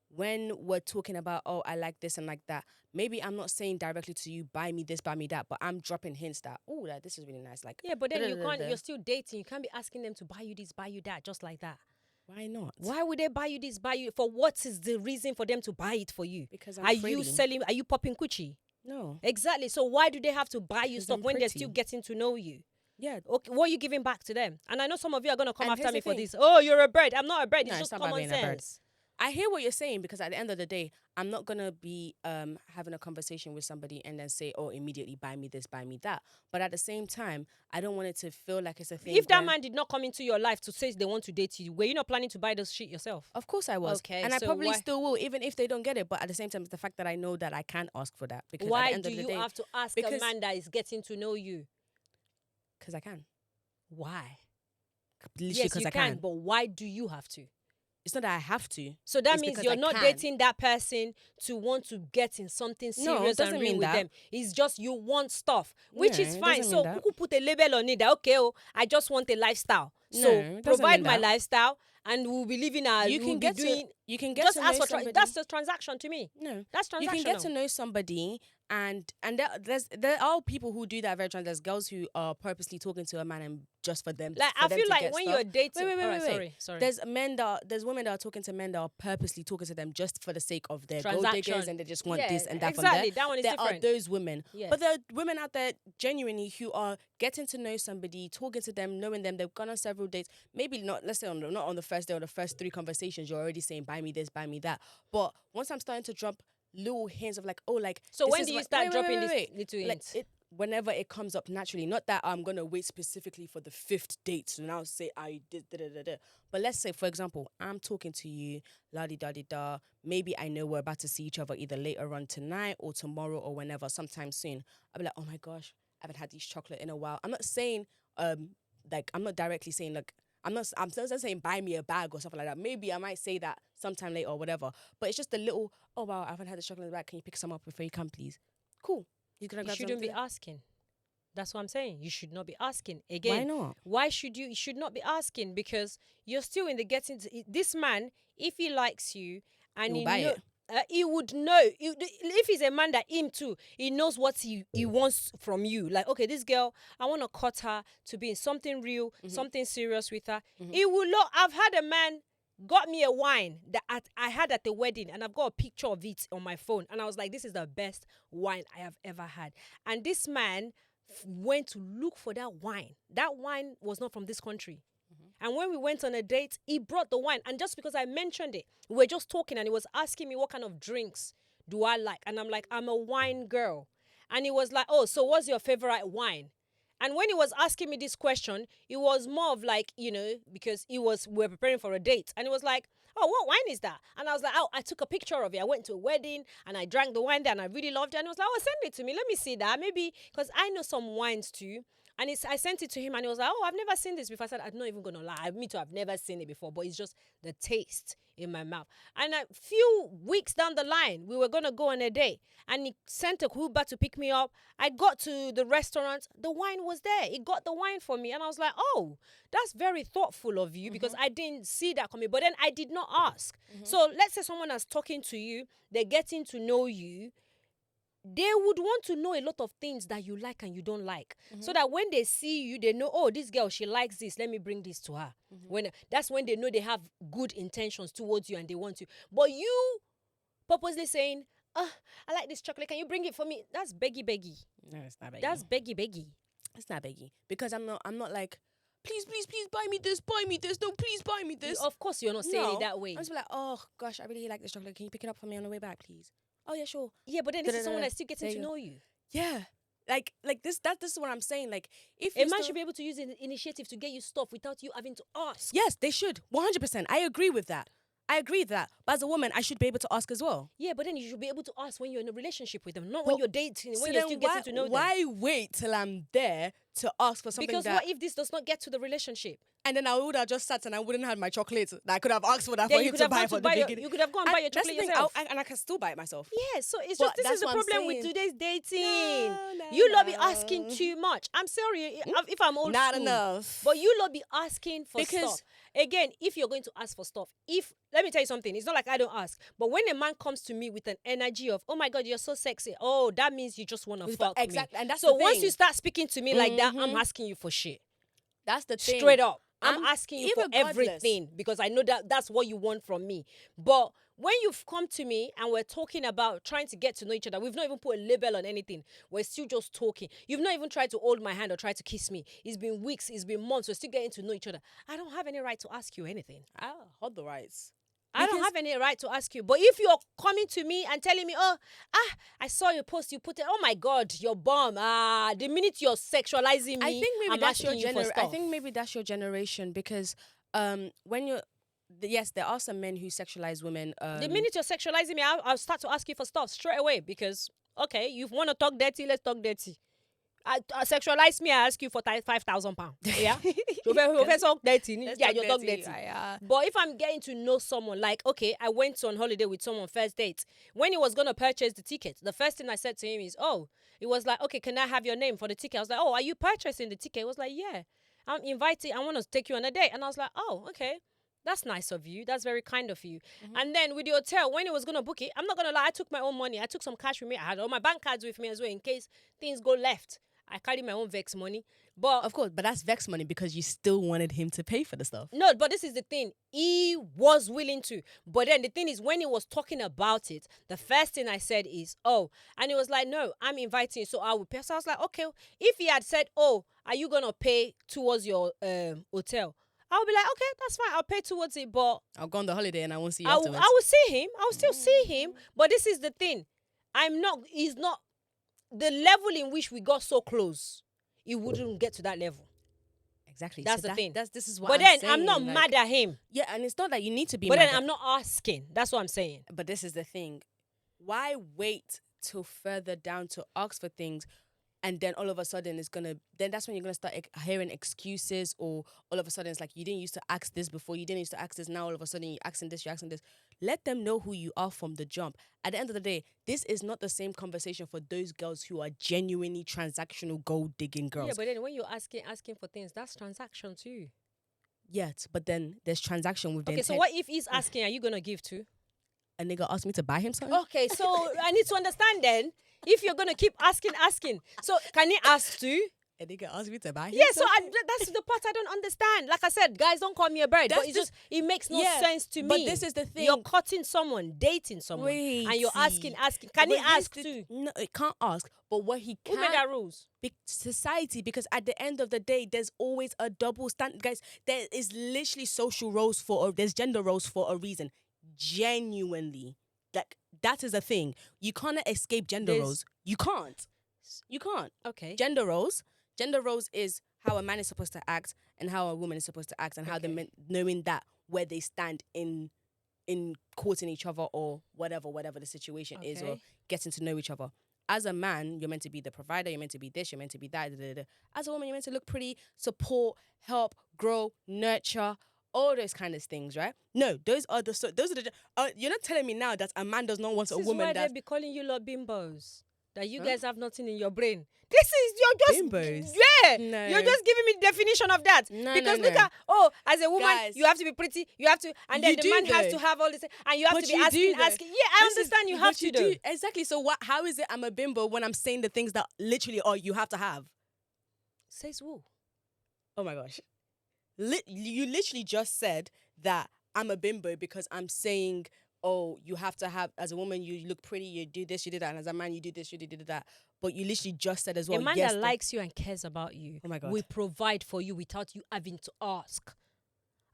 A: When we're talking about, oh, I like this and like that, maybe I'm not saying directly to you, buy me this, buy me that, but I'm dropping hints that, oh, that this is really nice. Like,
B: yeah, but then you can't. You're still dating. You can't be asking them to buy you this, buy you that, just like that.
A: Why not?
B: Why would they buy you this, buy you? For what is the reason for them to buy it for you?
A: Because
B: are you selling? Are you popping coochie?
A: No.
B: Exactly. So why do they have to buy you stuff when they're still getting to know you?
A: Yeah.
B: Okay. What are you giving back to them? And I know some of you are gonna come after me for this. Oh, you're a bread. I'm not a bread. It's just common sense.
A: I hear what you're saying, because at the end of the day, I'm not going to be having a conversation with somebody and then say, oh, immediately buy me this, buy me that. But at the same time, I don't want it to feel like it's a thing.
B: If that man did not come into your life to say they want to date you, were you not planning to buy those shit yourself?
A: Of course I was. Okay. And I probably still will, even if they don't get it. But at the same time, it's the fact that I know that I can ask for that. Because
B: why
A: at the end
B: do
A: of the
B: you
A: day,
B: have to ask a man that is getting to know you?
A: Because I can.
B: Why?
A: Literally,
B: yes, you can. But why do you have to?
A: It's not that I have to.
B: So that means you're not dating that person to want to get in something serious and real with them. It's just you want stuff, which is fine. So who put a label on it that, okay, I just want a lifestyle. So provide my lifestyle and we'll be living our...
A: You can get to know somebody.
B: That's the transaction to me.
A: No.
B: That's transactional.
A: You can get to know somebody, and there are people who do that very trans. There's girls who are purposely talking to a man and just for them.
B: Like, I feel like when you're dating... Wait. Sorry.
A: There's women that are talking to men that are purposely talking to them just for the sake of their gold diggers, and they just want this and that from them.
B: Exactly, that one is different.
A: There are those women. Yes. But there are women out there genuinely who are getting to know somebody, talking to them, knowing them. They've gone on several dates. Maybe not, let's say not on the first day or the first 3 conversations, you're already saying, buy me this, buy me that. But once I'm starting to drop little hints of like, oh, like...
B: So when do you start dropping these little hints?
A: Like whenever it comes up naturally. Not that I'm going to wait specifically for the 5th date to now say I did da-da-da-da. But let's say, for example, I'm talking to you, la-di-da-di-da. Maybe I know we're about to see each other either later on tonight or tomorrow or whenever, sometime soon. I'll be like, oh my gosh, I haven't had these chocolate in a while. I'm not saying, I'm not directly saying, like, I'm still not saying buy me a bag or something like that. Maybe I might say that sometime later or whatever. But it's just a little, oh wow, I haven't had the chocolate in the bag. Can you pick some up before you come, please? Cool. You're gonna
B: You
A: grab
B: shouldn't be
A: something?
B: asking. That's what I'm saying. You should not be asking. Again,
A: Why not?
B: why should you? You should not be asking because you're still in the getting to. This man, if he likes you and
A: He'll
B: he
A: buy
B: know,
A: it.
B: he would know. If he's a man that him too, he knows what he wants from you. Like, okay, this girl, I want to cut her to be in something real, something serious with her. He will not. I've had a man got me a wine that I had at the wedding, and I've got a picture of it on my phone, and I was like, this is the best wine I have ever had. And this man went to look for that wine. That wine was not from this country. And when we went on a date, he brought the wine. And just because I mentioned it, we were just talking and he was asking me what kind of drinks do I like. And I'm like, I'm a wine girl. And he was like, oh, so what's your favorite wine? And when he was asking me this question, it was more of like, because we were preparing for a date. And he was like, oh, what wine is that? And I was like, oh, I took a picture of it. I went to a wedding and I drank the wine there and I really loved it. And he was like, oh, send it to me. Let me see that. Maybe, because I know some wines too. And I sent it to him and he was like, oh, I've never seen this before. I said, I'm not even going to lie. Me too, I've never seen it before. But it's just the taste in my mouth. And a few weeks down the line, we were going to go on a date. And he sent a Uber to pick me up. I got to the restaurant. The wine was there. He got the wine for me. And I was like, oh, that's very thoughtful of you because I didn't see that coming. But then I did not ask. So let's say someone is talking to you. They're getting to know you. They would want to know a lot of things that you like and you don't like. So that when they see you, they know, oh, this girl, she likes this. Let me bring this to her. That's when they know they have good intentions towards you and they want you. But you purposely saying, I like this chocolate. Can you bring it for me? That's beggy.
A: No, it's not beggy.
B: That's beggy.
A: It's not beggy. Because I'm not like, please buy me this. No, please buy me this.
B: Of course you're not saying it that way.
A: I'm just like, oh gosh, I really like this chocolate. Can you pick it up for me on the way back, please? Oh yeah, sure.
B: Yeah, but then this is someone that's still getting to know you.
A: Yeah. Like this is what I'm saying. Like if
B: a man should be able to use an initiative to get you stuff without you having to ask.
A: Yes, they should. 100%. I agree with that. But as a woman, I should be able to ask as well.
B: Yeah, but then you should be able to ask when you're in a relationship with them, not when you're dating, when you're still getting to know them.
A: Why wait till I'm there to ask for something?
B: Because what if this does not get to the relationship?
A: And then I would have just sat and I wouldn't have my chocolate. I could have asked for that for him to buy for the beginning.
B: You could have gone and buy your chocolate yourself.
A: And I can still buy it myself.
B: Yeah, so it's just, this is the problem with today's dating.
A: No,
B: you lot be asking too much. I'm sorry if I'm old
A: Not
B: school,
A: enough.
B: but you lot be asking for stuff. Again, if you're going to ask for stuff, let me tell you something, it's not like I don't ask, but when a man comes to me with an energy of, oh my God, you're so sexy, oh, that means you just want to fuck
A: exactly.
B: me.
A: And that's
B: so
A: the
B: once
A: thing.
B: you start speaking to me like that, I'm asking you for shit.
A: That's the thing.
B: Straight up. I'm asking you for everything because I know that's what you want from me. But when you've come to me and we're talking about trying to get to know each other, we've not even put a label on anything. We're still just talking. You've not even tried to hold my hand or try to kiss me. It's been weeks, it's been months. We're still getting to know each other. I don't have any right to ask you anything.
A: I hold the rights.
B: I don't have any right to ask you. But if you're coming to me and telling me, I saw your post, you put it, oh my God, you're bomb. The minute you're sexualizing me,
A: I think maybe that's your
B: generation.
A: I think maybe that's your generation because when you're yes, there are some men who sexualize women.
B: The minute you're sexualizing me, I'll start to ask you for stuff straight away because, okay, you want to talk dirty, let's talk dirty. I sexualize me, I ask you for £5,000. Yeah? You talk dirty. Yeah, you talk dirty. But if I'm getting to know someone, like, okay, I went on holiday with someone first date. When he was going to purchase the ticket, the first thing I said to him is, he was like, okay, can I have your name for the ticket? I was like, are you purchasing the ticket? He was like, yeah, I'm invited. I want to take you on a date. And I was like, okay. That's nice of you. That's very kind of you. And then with the hotel, when he was going to book it, I'm not going to lie, I took my own money. I took some cash with me. I had all my bank cards with me as well in case things go left. I carry my own Vex money. But
A: of course, but that's Vex money because you still wanted him to pay for the stuff.
B: No, but this is the thing. He was willing to. But then the thing is, when he was talking about it, the first thing I said is, and he was like, no, I'm inviting you, so I will pay. So I was like, okay. If he had said, are you going to pay towards your hotel? I'll be like, okay, that's fine. I'll pay towards it, but
A: I'll go on the holiday and I won't see you
B: afterwards. I will see him. I'll still see him. But this is the thing. He's not, the level in which we got so close, he wouldn't get to that level.
A: Exactly.
B: That's the thing.
A: This is what
B: But then I'm not mad at him.
A: Yeah, and it's not that you need to be
B: mad. But then
A: at
B: I'm not asking. That's what I'm saying.
A: But this is the thing. Why wait till further down to ask for things? and then all of a sudden then that's when you're gonna start hearing excuses, or all of a sudden it's like, you didn't used to ask this before, you didn't used to ask this, now all of a sudden you're asking this. Let them know who you are from the jump. At the end of the day, this is not the same conversation for those girls who are genuinely transactional gold digging girls.
B: Yeah, but then when you're asking for things, that's transaction too.
A: Yet, but then there's transaction with the
B: Okay, so
A: intent.
B: what if he's asking, are you gonna give too?
A: A nigga asked me to buy him something.
B: Okay, so I need to understand then. If you're gonna keep asking, so can he ask too?
A: A nigga asked me to buy him
B: Yeah, so
A: something.
B: that's the part I don't understand. Like I said, guys, don't call me a bird.
A: That's
B: But it's just, it makes no
A: yeah,
B: sense to me.
A: but this is the thing.
B: You're cutting someone, dating someone, and you're asking. Can he ask too?
A: No, it can't ask. But what he
B: Who
A: can,
B: made that rules?
A: society, because at the end of the day, there's always a double standard, guys. There is literally social roles there's gender roles for a reason. Genuinely, like, that is a thing. You can't escape gender roles. You can't.
B: Okay.
A: Gender roles is how a man is supposed to act and how a woman is supposed to act, and how the men, knowing that, where they stand in courting each other, or whatever the situation is, or getting to know each other. As a man, you're meant to be the provider, you're meant to be this, you're meant to be that. As a woman, you're meant to look pretty, support, help, grow, nurture, all those kind of things, right? No, those are the you're not telling me now that a man does not want a woman
B: This is why
A: that
B: they be calling you lot bimbos. That you guys have nothing in your brain. This is, you're just
A: bimbos.
B: Yeah,
A: No.
B: you're just giving me the definition of that.
A: No,
B: because
A: no,
B: look
A: no.
B: at, as a woman,
A: Guys,
B: you have to be pretty, you have to, and then
A: you
B: the
A: do
B: man has
A: though.
B: to have all this, and you have
A: But
B: to be
A: you do
B: asking.
A: though.
B: Yeah, I
A: This is-
B: understand you have
A: but
B: to
A: you
B: do.
A: Exactly. So what? How is it I'm a bimbo when I'm saying the things that literally you have to have?
B: Says who?
A: Oh my gosh. You literally just said that I'm a bimbo because I'm saying, oh, you have to have, as a woman, you look pretty, you do this, you do that, and as a man, you do this, you do that. But you literally just said as well,
B: A man
A: yes,
B: that likes you and cares about you,
A: Oh my God.
B: will provide for you without you having to ask.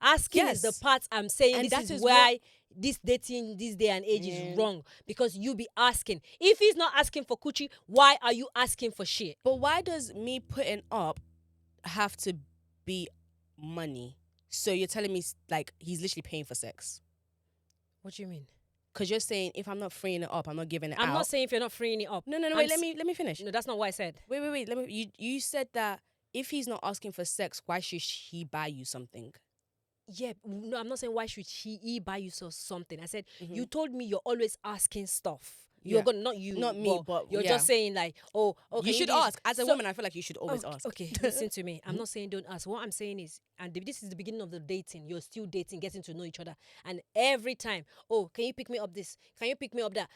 B: Asking is the
A: Yes.
B: part I'm saying.
A: And
B: This
A: that
B: is
A: is
B: why this dating this day and age is wrong, because you be asking. If he's not asking for coochie, why are you asking for shit?
A: But why does me putting up have to be money? So you're telling me like he's literally paying for sex?
B: What do you mean?
A: Because you're saying if I'm not freeing it up, I'm not giving it out.
B: I'm not saying if you're not freeing it up.
A: No,
B: I'm
A: wait, let me finish.
B: No, that's not what I said.
A: Wait. You said that if he's not asking for sex, why should he buy you something?
B: Yeah, no, I'm not saying why should he buy you something. I said, you told me you're always asking stuff. You're
A: Yeah.
B: gonna, not you,
A: Not me, but
B: you're
A: yeah.
B: just saying like, oh, okay.
A: You should ask. As a woman, I feel like you should always
B: okay,
A: ask.
B: Okay, listen to me. I'm not saying don't ask. What I'm saying is, and this is the beginning of the dating. You're still dating, getting to know each other, and every time, oh, can you pick me up this? Can you pick me up that?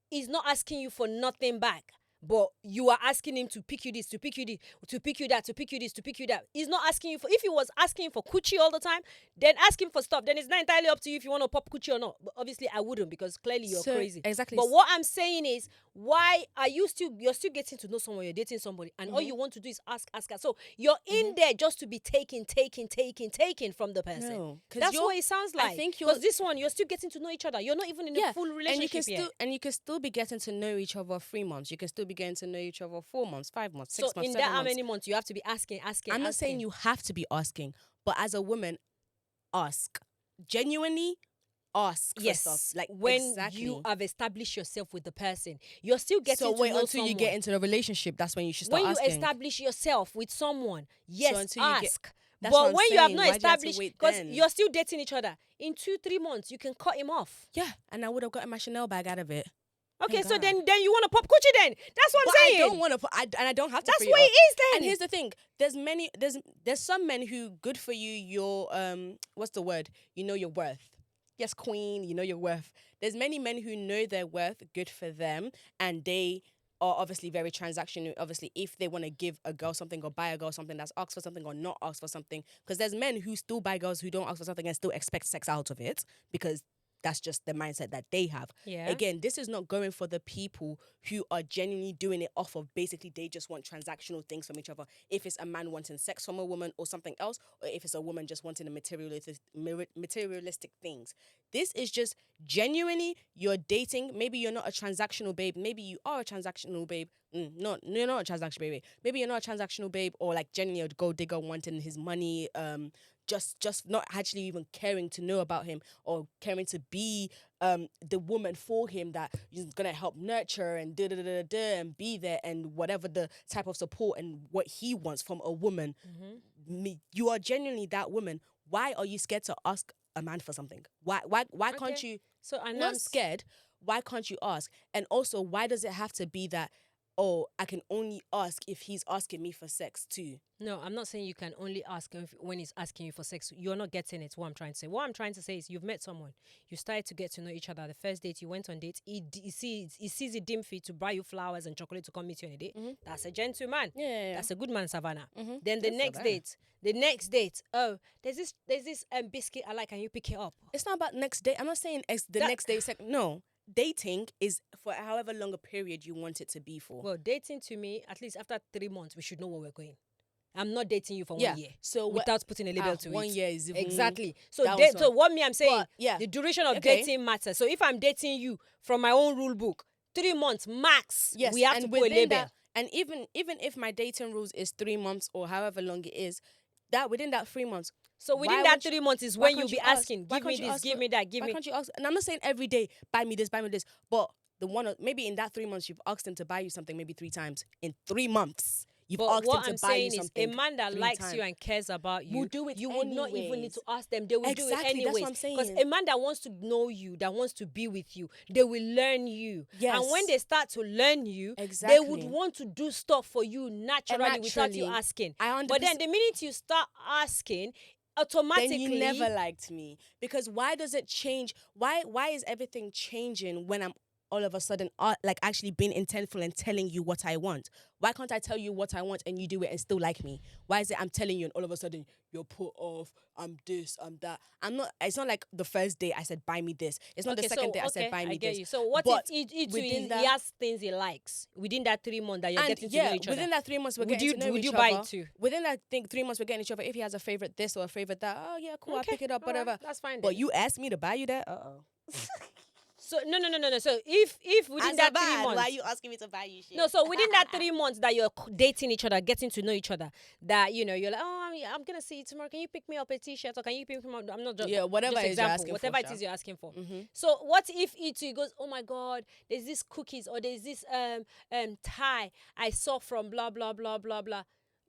B: He's not asking you for nothing back. But you are asking him to pick you this, to pick you this, to pick you that, to pick you this, to pick you that. He's not asking you for, if he was asking for coochie all the time, then ask him for stuff. Then it's not entirely up to you if you want to pop coochie or not. But obviously I wouldn't, because clearly you're crazy.
A: Exactly.
B: But what I'm saying is, why are you're still getting to know someone, you're dating somebody, and all you want to do is ask. So you're in there just to be taking from the person.
A: No,
B: that's what it sounds like.
A: I think
B: because this one, you're still getting to know each other. You're not even in a full relationship yet.
A: And you can still be getting to know each other 3 months. You can still be getting to know each other 4 months, 5 months, 6 months, 7 months.
B: So in that, how many months you have to be asking?
A: I'm not saying you have to be asking, but as a woman, ask. Genuinely ask for stuff. Like,
B: when you have established yourself with the person, you're still getting to know
A: until
B: someone.
A: you get into the relationship, that's when you should start asking.
B: When you establish yourself with someone, yes,
A: until you
B: ask.
A: That's what
B: But
A: I'm
B: when you have
A: saying.
B: not
A: Why do you have to
B: established,
A: wait
B: because
A: then?
B: you're still dating each other, in 2-3 months you can cut him off.
A: Yeah, and I would have gotten my Chanel bag out of it.
B: Okay,
A: Thank
B: so
A: God.
B: then you want to pop coochie then? That's what I'm saying.
A: I don't want to put, and I don't have to.
B: That's
A: free
B: what
A: up.
B: it is then.
A: And here's the thing: there's some men who, good for you. You're what's the word? You know your worth. Yes, queen. You know your worth. There's many men who know their worth. Good for them, and they are obviously very transactional. Obviously, if they want to give a girl something or buy a girl something, that's ask for something or not ask for something. Because there's men who still buy girls who don't ask for something and still expect sex out of it, because that's just the mindset that they have.
B: Yeah.
A: Again, this is not going for the people who are genuinely doing it off of basically they just want transactional things from each other. If it's a man wanting sex from a woman or something else, or if it's a woman just wanting a materialistic things. This is just genuinely you're dating. Maybe you're not a transactional babe. Maybe you are a transactional babe. You're not a transactional babe. Maybe you're not a transactional babe, or like genuinely a gold digger wanting his money, just not actually even caring to know about him or caring to be the woman for him that is gonna help nurture and and be there and whatever the type of support and what he wants from a woman. You are genuinely that woman. Why are you scared to ask a man for something? Why can't
B: Okay.
A: you?
B: So and
A: Not scared. Why can't you ask? And also, why does it have to be that? Oh, I can only ask if he's asking me for sex too.
B: No, I'm not saying you can only ask him when he's asking you for sex. You're not getting it. What I'm trying to say. What I'm trying to say is you've met someone. You started to get to know each other. The first date, you went on dates. He sees it dim fit to buy you flowers and chocolate to come meet you on a date. That's a gentleman.
A: Yeah.
B: That's a good man, Savannah. Then
A: That's
B: the next date. Oh, there's this biscuit I like. Can you pick it up?
A: It's not about next day. I'm not saying next day. No, dating is for however long a period you want it to be for.
B: Well, dating to me, at least after 3 months, we should know where we're going. I'm not dating you for
A: Yeah.
B: 1 year.
A: So
B: without putting a label to it.
A: 1 year is even,
B: exactly. So
A: that was
B: so what me I'm saying,
A: But, yeah.
B: the duration of
A: Okay.
B: dating matters. So if I'm dating you from my own rule book, 3 months max,
A: Yes,
B: we have
A: and
B: to put a
A: within
B: label.
A: that, and even if my dating rules is 3 months or however long it is, that within that 3 months.
B: So within
A: why
B: that
A: won't you-
B: 3 months is
A: why
B: when you'll
A: can't
B: be
A: you ask-
B: asking,
A: why
B: give me
A: can't you
B: this,
A: ask
B: give
A: for-
B: me that, give
A: Why
B: me.
A: can't you ask? And I'm not saying every day, buy me this, but the one maybe in that 3 months you've asked him to buy you something maybe 3 times in 3 months. You've
B: But
A: asked
B: what
A: him to
B: I'm
A: buy you
B: saying is, a
A: something.
B: man that
A: 3
B: likes
A: times.
B: you and cares about you
A: Will do it
B: you would not even need
A: anyways.
B: to ask them. They will do it
A: Exactly,
B: anyways.
A: that's what I'm saying.
B: Because a man that wants to know you, that wants to be with you, they will learn you.
A: Yes.
B: And when they start to learn you, they
A: Exactly.
B: would want to do stuff for you naturally without you
A: naturally,
B: asking.
A: I 100%.
B: But then the minute you start asking, automatically,
A: then you never liked me. Because why does it change? Why is everything changing when I'm all of a sudden like actually being intentful and telling you what I want? Why can't I tell you what I want and you do it and still like me? Why is it I'm telling you and all of a sudden you're put off, I'm this, I'm that? It's not like the first day I said buy me this. It's not the second day I said buy me
B: I get
A: this.
B: you. So what
A: But
B: if he
A: within
B: he has things he likes within that 3 months that you're
A: and
B: getting to
A: yeah,
B: know each other?
A: within that 3 months we're
B: Would
A: getting
B: you
A: to know
B: would
A: each
B: you
A: other.
B: buy it too?
A: Within that 3 months we're getting each other. If he has a favorite this or a favorite that, oh yeah, cool, I'll
B: Okay,
A: pick it up,
B: all right,
A: whatever.
B: that's fine
A: But
B: then.
A: you asked me to buy you that?
B: So no. So if within that 3 months,
A: why are you asking me to buy you shit?
B: no, so within that 3 months that you're dating each other, getting to know each other, that you're like, oh, I'm gonna see you tomorrow. Can you pick me up a t-shirt or can you pick me up? I'm not just
A: whatever
B: just
A: it is you're
B: example,
A: asking
B: whatever
A: for,
B: it
A: Sha.
B: is you're asking for.
A: Mm-hmm.
B: So what if he too goes, oh my god, there's this cookies or there's this tie I saw from blah blah blah blah blah.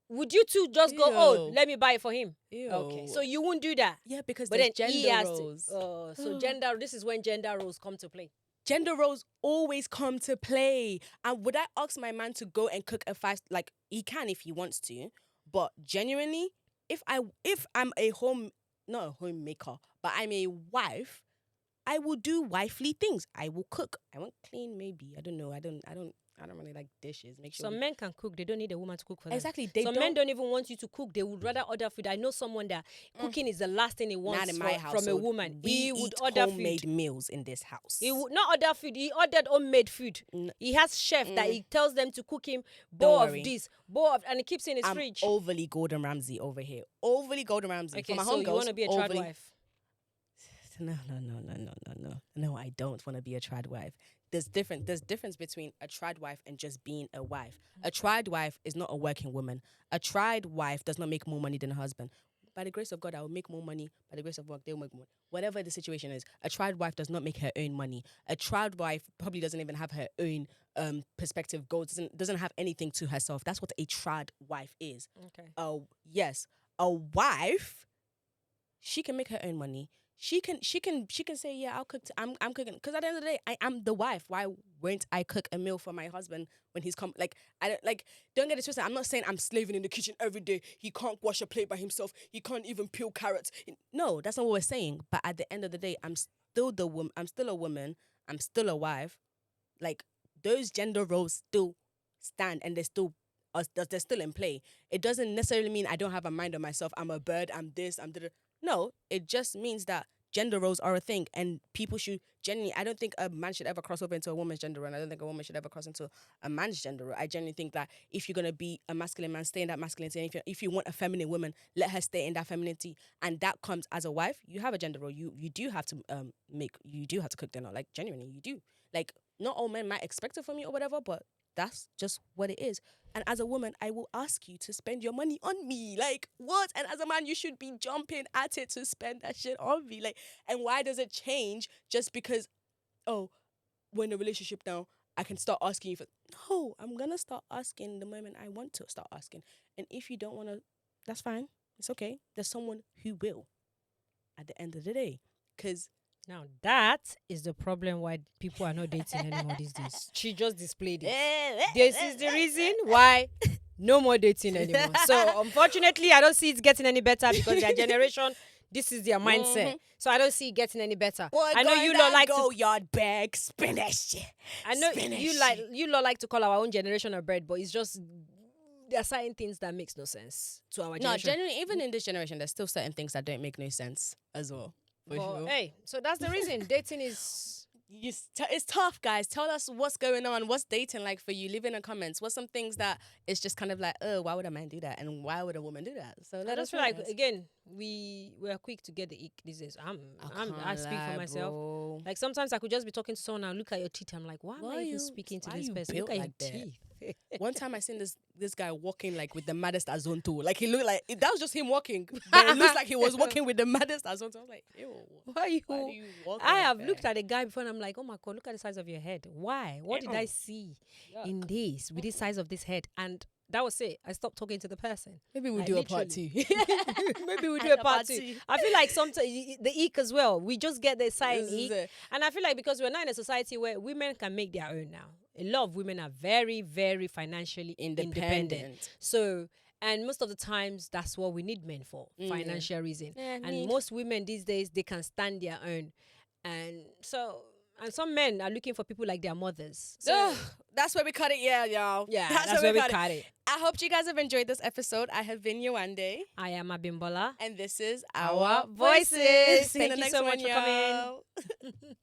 B: Would you two just go, oh,
A: Ew.
B: let me buy it for him?
A: Ew.
B: Okay, so you won't do that.
A: Yeah, because
B: But
A: there's
B: then he
A: gender
B: has
A: roles.
B: to. Oh, so this is when gender roles come to play.
A: Gender roles always come to play. And would I ask my man to go and cook like he can if he wants to, but genuinely, if I'm not a homemaker, but I'm a wife, I will do wifely things. I will cook. I won't clean maybe. I don't know. I don't really like dishes. Make sure
B: Some men can cook. They don't need a woman to cook for them.
A: Exactly.
B: Some men don't even want you to cook. They would rather order food. I know someone that cooking is the last thing he
A: Not
B: wants
A: in my house
B: from a woman.
A: We
B: He would
A: eat
B: order
A: homemade
B: food.
A: meals in this house.
B: He would not order food. He ordered homemade food. He has chef that he tells them to cook him bowl of
A: worry.
B: this, bowl of, and he keeps in his
A: I'm
B: fridge.
A: overly Gordon Ramsay over here. Overly Gordon Ramsay.
B: Okay,
A: For my
B: so you
A: homegirls,
B: want to be a trad
A: overly-
B: wife?
A: No. No, I don't want to be a trad wife. There's difference between a trad wife and just being a wife. A trad wife is not a working woman. A trad wife does not make more money than a husband. By the grace of God, I will make more money. By the grace of God, they'll make more. Whatever the situation is, a trad wife does not make her own money. A trad wife probably doesn't even have her own perspective goals. Doesn't have anything to herself. That's what a trad wife is.
B: Okay.
A: Yes, a wife, she can make her own money. She can say, yeah, I'll cook. I'm cooking, because at the end of the day, I am the wife. Why won't I cook a meal for my husband when he's come? Like, don't get it twisted. I'm not saying I'm slaving in the kitchen every day. He can't wash a plate by himself. He can't even peel carrots. No, that's not what we're saying. But at the end of the day, I'm still the woman. I'm still a woman. I'm still a wife. Like, those gender roles still stand, and they're still in play. It doesn't necessarily mean I don't have a mind on myself. I'm a bird. I'm this. I'm da. No, it just means that gender roles are a thing, and people should genuinely. I don't think a man should ever cross over into a woman's gender role, and I don't think a woman should ever cross into a man's gender role. I genuinely think that if you're gonna be a masculine man, stay in that masculinity. And if you want a feminine woman, let her stay in that femininity, and that comes as a wife. You have a gender role. You do have to you do have to cook dinner. Like, genuinely, you do. Like, not all men might expect it from you or whatever, but that's just what it is. And as a woman, I will ask you to spend your money on me. Like, what? And as a man, you should be jumping at it to spend that shit on me. Like, and why does it change just because, oh, we're in a relationship now, I can start asking you for. No, I'm going to start asking the moment I want to start asking. And if you don't want to, that's fine. It's okay. There's someone who will at the end of the day. Because
B: Now that is the problem why people are not dating anymore these days. She just displayed it. This is the reason why no more dating anymore. So unfortunately, I don't see it getting any better because their generation, this is their mindset. So I don't see it getting any better.
A: Well,
B: I know you lot like
A: go
B: to.
A: yard bag, spin that shit.
B: I know
A: Spin that
B: you lot like to call our own generation a bread, but it's just there are certain things that makes no sense to our
A: No,
B: generation.
A: genuinely, even in this generation, there's still certain things that don't make no sense as well. For
B: But,
A: sure.
B: hey, so that's the reason dating is.
A: It's tough, guys. Tell us what's going on. What's dating like for you? Leave in the comments. What's some things that it's just kind of like, oh, why would a man do that? And why would a woman do that? So
B: I
A: let us
B: just feel
A: know,
B: like
A: guys.
B: again we are quick to get the ick these days. I speak for myself.
A: Bro.
B: Like sometimes I could just be talking to someone and look at your teeth. I'm like, why am I even speaking to
A: why
B: this
A: you
B: person?
A: built
B: Look at
A: like
B: your
A: that?
B: teeth.
A: One time I seen this guy walking like with the maddest azonto. Like he looked like that was just him walking. But it looks like he was walking with the maddest azonto. I was like, ew.
B: Why
A: Why do you walk
B: I
A: like
B: have
A: that?
B: looked at a guy before and I'm like, oh my God, look at the size of your head. Why? What did I see in this with this size of this head? And that was it. I stopped talking to the person.
A: Maybe we'll
B: Like,
A: do a part two.
B: Maybe we'll do a part two. I feel like sometimes the ick as well. We just get the sign
A: This is
B: ick.
A: it.
B: And I feel like because we're not in a society where women can make their own now. A lot of women are very, very financially independent. So, and most of the times that's what we need men for, financial reason.
A: Yeah,
B: and
A: need.
B: most women these days, they can stand their own. And so, and some men are looking for people like their mothers. So,
A: Ugh, that's where we cut it, yeah, y'all.
B: yeah, that's where we cut it.
A: I hope you guys have enjoyed this episode. I have been Yewande.
B: I am Abimbola.
A: And this is
B: Our
A: Our
B: Voices.
A: Voices. See you in
B: Thank
A: the
B: you
A: next
B: so
A: one,
B: much for coming.
A: y'all.